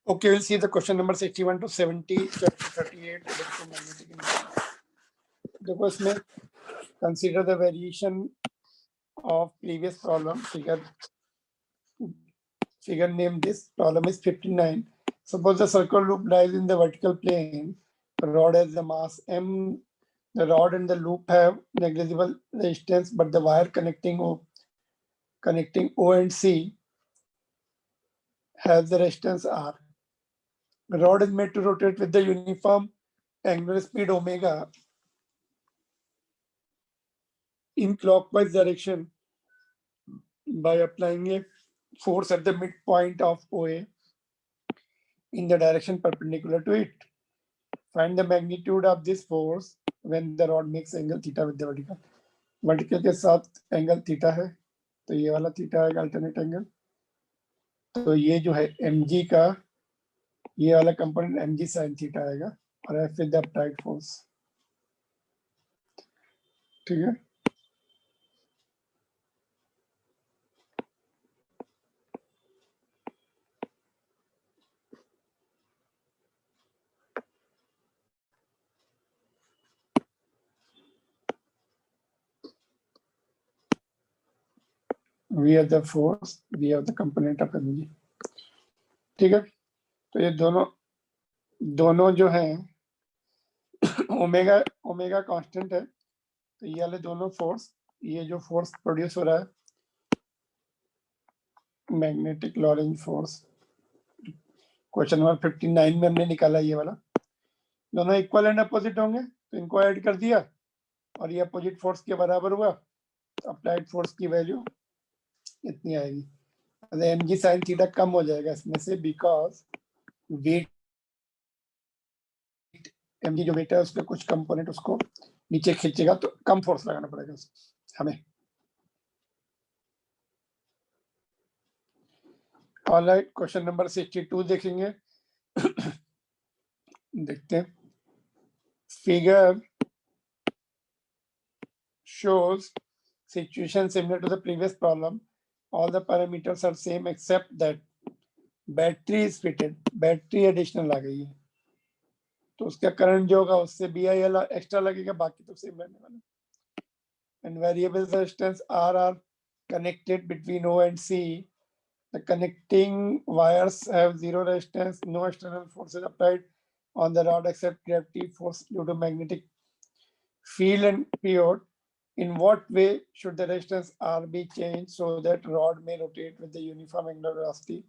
Okay, we'll see the question number 61 to 70, chapter 38, electromagnetic induction. देखो इसमें consider the variation of previous problem. Figure name this. Problem is 59. Suppose the circle loop lies in the vertical plane. The rod has the mass m. The rod and the loop have negligible resistance, but the wire connecting O and C has the resistance R. The rod is made to rotate with the uniform angular speed omega in clockwise direction by applying a force at the midpoint of OA in the direction perpendicular to it. Find the magnitude of this force when the rod makes angle theta with the vertical. Vertical के साथ angle theta है, तो ये वाला theta है alternate angle. तो ये जो है mg का ये वाला कंपोनेंट mg sin थीटा आएगा और F is the applied force. ठीक है. We have the force, we have the component of mg. ठीक है. तो ये दोनों जो है ओमेगा कांस्टेंट है, तो ये वाले दोनों फोर्स, ये जो फोर्स प्रोड्यूस हो रहा है magnetic Lorentz force, question number 59 में हमने निकाला ये वाला, दोनों इक्वल एंड अपोजिट होंगे, तो इनको ऐड कर दिया और ये अपोजिट फोर्स के बराबर हुआ, तो अप्लाइड फोर्स की वैल्यू इतनी आएगी. mg sin थीटा कम हो जाएगा इसमें से, बिकॉज वेट mg जो वेट है उसके कुछ कंपोनेंट उसको नीचे खींचेगा, तो कम फोर्स लगाना पड़ेगा हमें. ऑलराइट, क्वेश्चन नंबर 62 देखेंगे. देखते हैं. Figure shows situation similar to the previous problem. All the parameters are same except that battery is fitted. Battery additional आ गई है, तो उसका करंट जो होगा उससे BIL एक्स्ट्रा लगेगा, बाकी तो सेम रहने वाला. And variable resistance R are connected between O and C. The connecting wires have zero resistance. No external forces applied on the rod except gravity force due to magnetic field and period. In what way should the resistance R be changed so that rod may rotate with the uniform angular velocity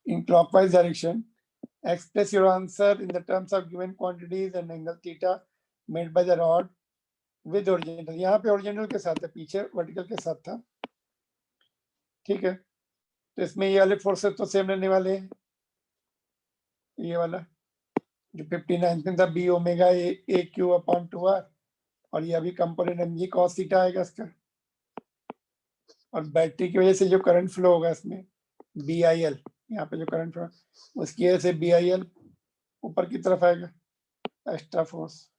in clockwise direction? Express your answer in the terms of given quantities and angle theta made by the rod with horizontal. यहाँ पे horizontal के साथ है, पीछे vertical के साथ था. ठीक है. तो इसमें ये वाले फोर्सेस तो सेम रहने वाले हैं. ये वाला जो 59 में था B omega A Q upon 2r, और ये अभी कंपोनेंट mg cos थीटा आएगा इसका, और बैटरी की वजह से जो करंट फ्लो होगा इसमें BIL, यहाँ पे जो करंट फ्लो उसकी वजह से BIL ऊपर की तरफ आएगा, एक्स्ट्रा फोर्स.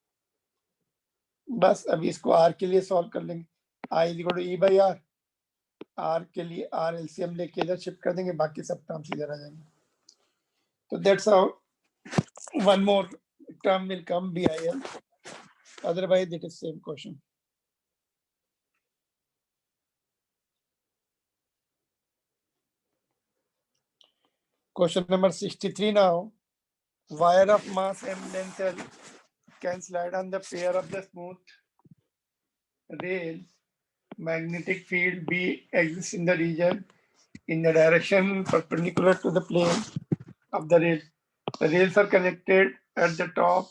बस अभी इसको R के लिए सॉल्व कर लेंगे. I is equal to E by R. R के लिए R LCM लेके इधर शिफ्ट कर देंगे, बाकी सब टर्म्स इधर आ जाएंगे. तो that's how one more term will come BIL, otherwise it is same question. Question number 63 now. Wire of mass m length L can slide on the pair of the smooth rails. Magnetic field B exists in the region in the direction perpendicular to the plane of the rail. The rails are connected at the top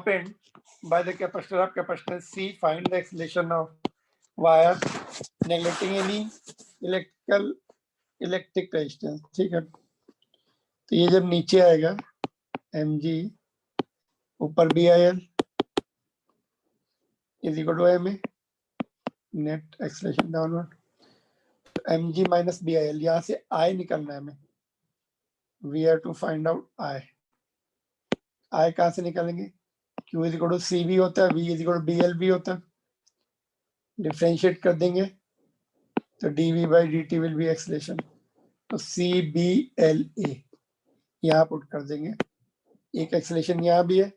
end by the capacitor of capacitance C. Find the acceleration of wire neglecting any electric resistance. ठीक है. तो ये जब नीचे आएगा mg ऊपर BIL is equal to ma, net acceleration downward, mg minus BIL, यहाँ से I निकलना है हमें. We have to find out I कहाँ से निकालेंगे? Q is equal to CV होता है, V is equal to BL भी होता है. डिफरेंशिएट कर देंगे तो dV by dt will be acceleration. तो CBLA यहाँ पुट कर देंगे। एक एक्सेलेरेशन यहाँ भी है,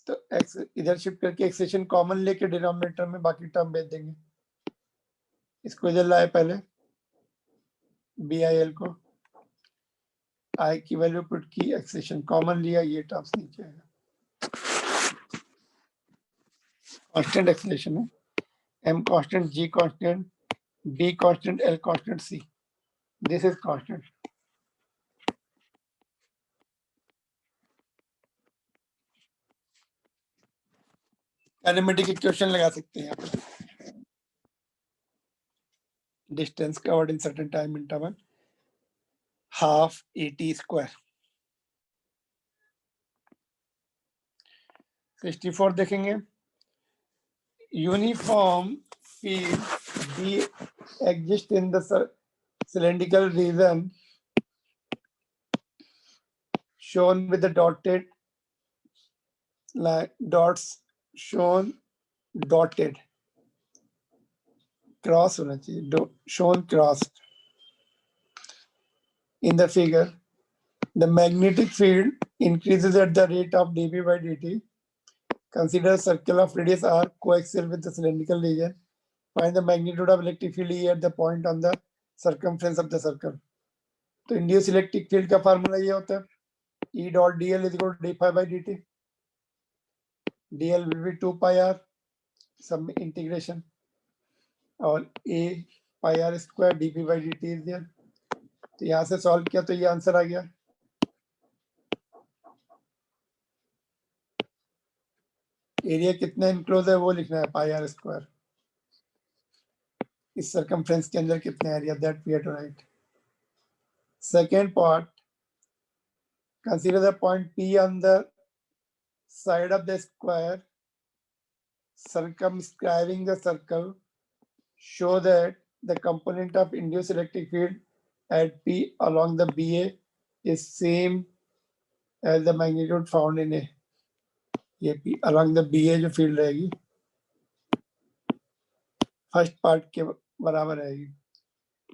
तो एक्स इधर शिफ्ट करके एक्सेलेरेशन कॉमन लेके डिनोमिनेटर में बाकी टर्म भेज देंगे। इसको इधर लाए पहले, BIL को, I की वैल्यू पुट की, एक्सेलेरेशन कॉमन लिया, ये टर्म्स नीचे आएगा। कांस्टेंट एक्सेलेरेशन है, M constant, G constant, B constant, L constant, C, this is constant. Kinematic equation लगा सकते हैं यहाँ पे। Distance covered in certain time interval, half AT square. 64 देखेंगे, uniform field B exists in the cylindrical region shown with the dotted line, dots shown dotted, cross होना चाहिए, shown crossed in the figure. The magnetic field increases at the rate of dB by dt. Consider a circle of radius r coaxial with the cylindrical region. Find the magnitude of electric field E at the point on the circumference of the circle. तो induce electric field का formula ये होता है, E dot dl is equal to d phi by dt. dl will be 2 pi r, सब में integration, और a pi r square dp by dt is there. तो यहाँ से सॉल्व किया तो ये आंसर आ गया। एरिया कितना इनक्लोज है वो लिखना है, पाई आर स्क्वायर। इस सर्कमफ्रेंस के अंदर कितना area, that we have to write. Second part, consider the point P on the side of the square circumscribing the circle, show that the component of induced electric field at P along the BA is same as the magnitude found in A. ये P along the BA जो field रहेगी first part के बराबर रहेगी,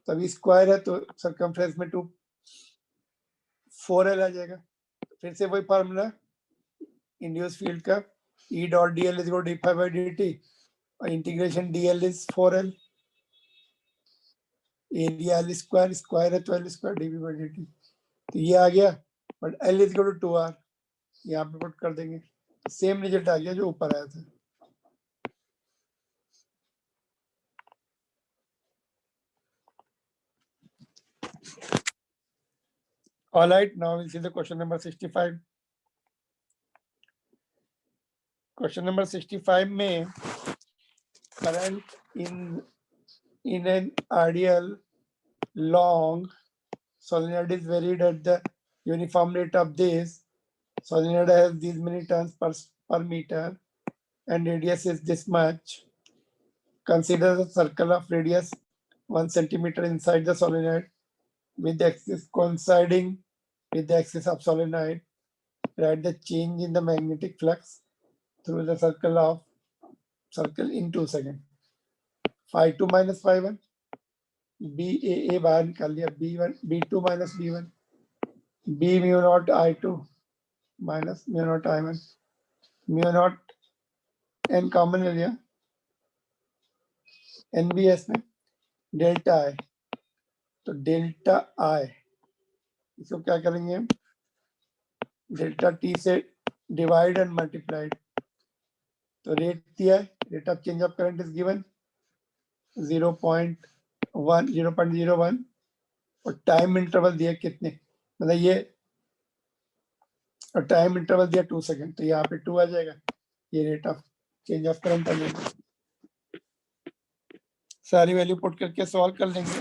तभी square है तो circumference में 2 4L आ जाएगा। फिर से वही फार्मूला इंड्यूस फील्ड का, E dot dl is equal to d phi by dt, और integration dl is 4L, area L square, square है तो L square dv by dt, तो ये आ गया, but L is equal to 2r यहाँ पे पुट कर देंगे, सेम रिजल्ट आ गया जो ऊपर आया था। All right, now we'll see the question number 65. Question number 65 में current in an ideal long solenoid is varied at the uniform rate of this. Solenoid has these many turns per meter and radius is this much. Consider the circle of radius 1 centimeter inside the solenoid with the axis coinciding with the axis of solenoid. Write the change in the magnetic flux through the circle in 2 seconds. Phi 2 minus phi 1, BAA बाहर निकाल लिया, B1 B2 minus B1, B mu naught I2 minus mu naught I1, mu naught n common ले लिया, NBS में delta I, तो delta I इसको क्या करेंगे, डेल्टा T से डिवाइड एंड मल्टीप्लाइड, तो रेट दिया है, rate of change of current is given 0.01 और टाइम इंटरवल दिया कितने, मतलब ये और टाइम इंटरवल दिया 2 सेकंड, तो यहाँ पे 2 आ जाएगा, ये rate of change of current आ जाएगा। सारी वैल्यू पुट करके सॉल्व कर लेंगे,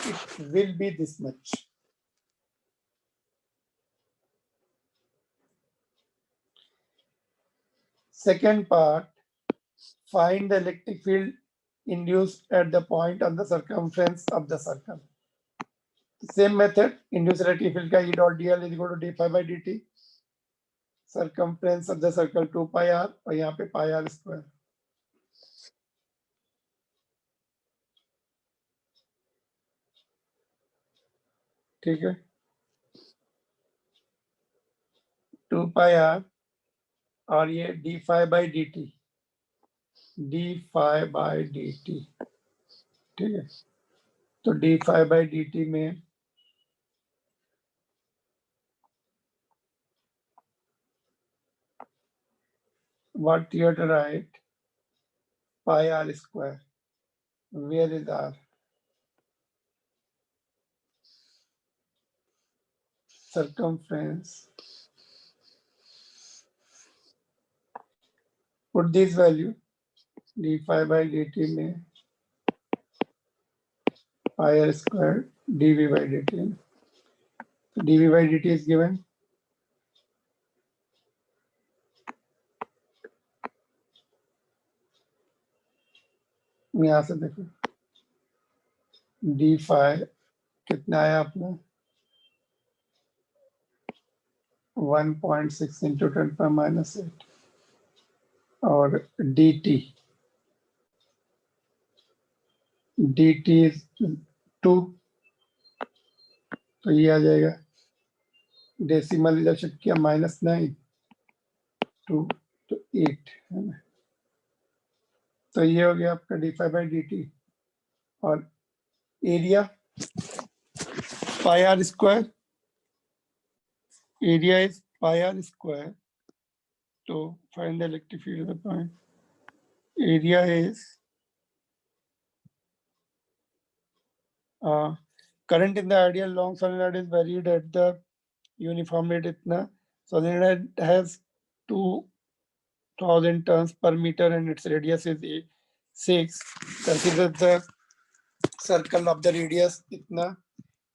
it will be this much. Second part, find the electric field induced at the point on the circumference of the circle. Same method, induced electric field का E dot dl is equal to d phi by dt, circumference of the circle 2 pi r और यहाँ पे pi r square। ठीक है, 2 pi r और ये d phi by d t, d phi by d t, ठीक है। तो d phi by d t में what you have to write pi r square. Where is r? Circumference. Put this value d phi by dt में pi r square dv by dt. So dv by dt is given यहाँ से देखो D phi कितना आया आपने 1.6 into 10⁻⁸ और dt is 2, तो ये आ जाएगा डेसिमल इधर शिफ्ट किया -9 2 तो 8 है ना। तो ये हो गया आपका d phi by d t और area pi are square, area is pi are square. तो find the electric field of the point, area is current in the ideal long solenoid is varied at the uniform rate itna solenoid has 2000 turns per meter and its radius is 6. Consider the circle of the radius itna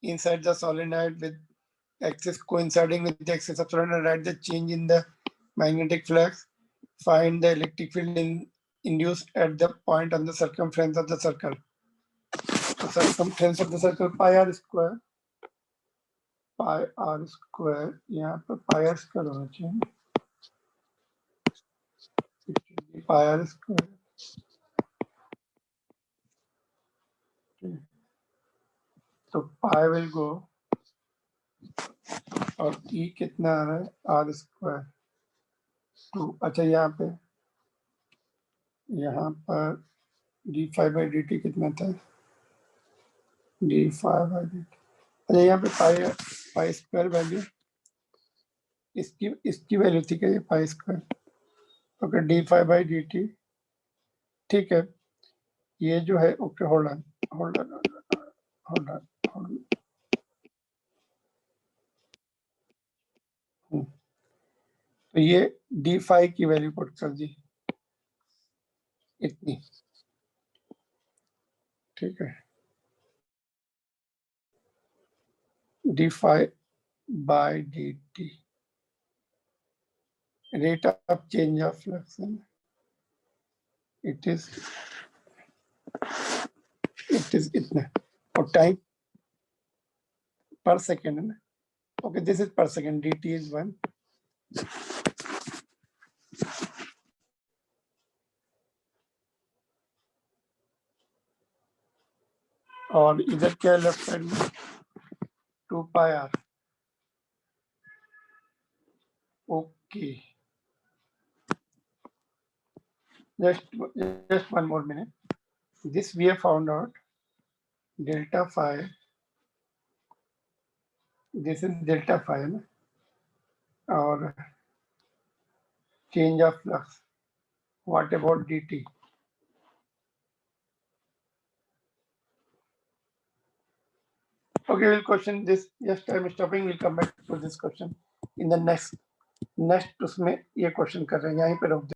inside the solenoid with axis coinciding with the axis of solenoid. Write the change in the magnetic flux. Find the electric field induced at the point on the circumference of the circle. The circumference of the circle pi r square, यहाँ पर pi r square होना चाहिए, pi r square। तो pi will go और e कितना आ रहा है r square 2। अच्छा यहाँ पर d phi by dt कितना था d phi by dt। अच्छा यहाँ पे पाई स्क्वायर वैल्यू इसकी वैल्यू थी क्या ये pi square. Okay d phi by d t, ठीक है। ये जो है ओके होल्ड ऑन तो ये डी फाई की वैल्यू पुट कर दी इतनी, ठीक है। D phi by d t rate of change of flux it is इतना और टाइम पर सेकेंड है ना। Okay this is per second, d t is 1। और इधर क्या है लेफ्ट साइड में 2 pi r. Okay just one more minute. This we have found out delta phi, this is delta phi na? Or change of flux. What about dt? Okay, we'll question this. Just I'm stopping. We'll come back to this question in the next उसमें ये question कर रहे हैं, यहीं पे रोक